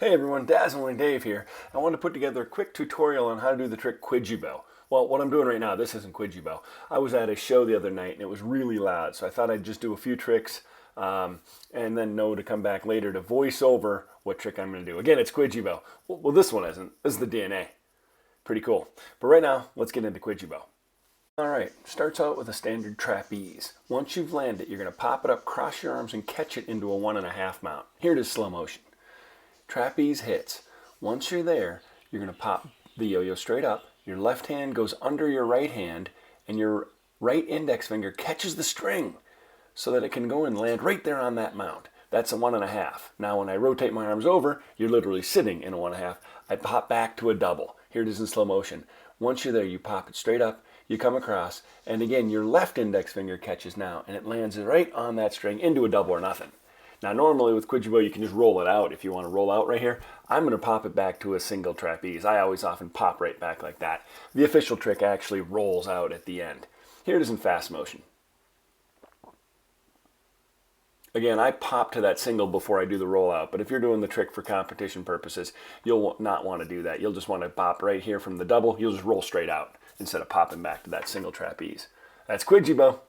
Hey everyone, Dazzling Dave here. I wanted to put together a quick tutorial on how to do the trick Kwijibo. Well, what I'm doing right now, this isn't Kwijibo. I was at a show the other night and it was really loud, so I thought I'd just do a few tricks and then know to come back later to voice over what trick I'm going to do. Again, it's Kwijibo. Well, this one isn't. This is the DNA. Pretty cool. But right now, let's get into Kwijibo. Alright, starts out with a standard trapeze. Once you've landed, you're going to pop it up, cross your arms, and catch it into a 1.5 mount. Here it is slow motion. Trapeze hits. Once you're there, you're going to pop the yo-yo straight up. Your left hand goes under your right hand, and your right index finger catches the string so that it can go and land right there on that mount. That's a 1.5. Now when I rotate my arms over, you're literally sitting in a 1.5. I pop back to a double. Here it is in slow motion. Once you're there, you pop it straight up, you come across, and again, your left index finger catches now, and it lands right on that string into a double or nothing. Now normally with Kwijibo you can just roll it out if you want to roll out right here. I'm going to pop it back to a single trapeze. I always often pop right back like that. The official trick actually rolls out at the end. Here it is in fast motion. Again, I pop to that single before I do the rollout, but if you're doing the trick for competition purposes, you'll not want to do that. You'll just want to pop right here from the double. You'll just roll straight out instead of popping back to that single trapeze. That's Kwijibo.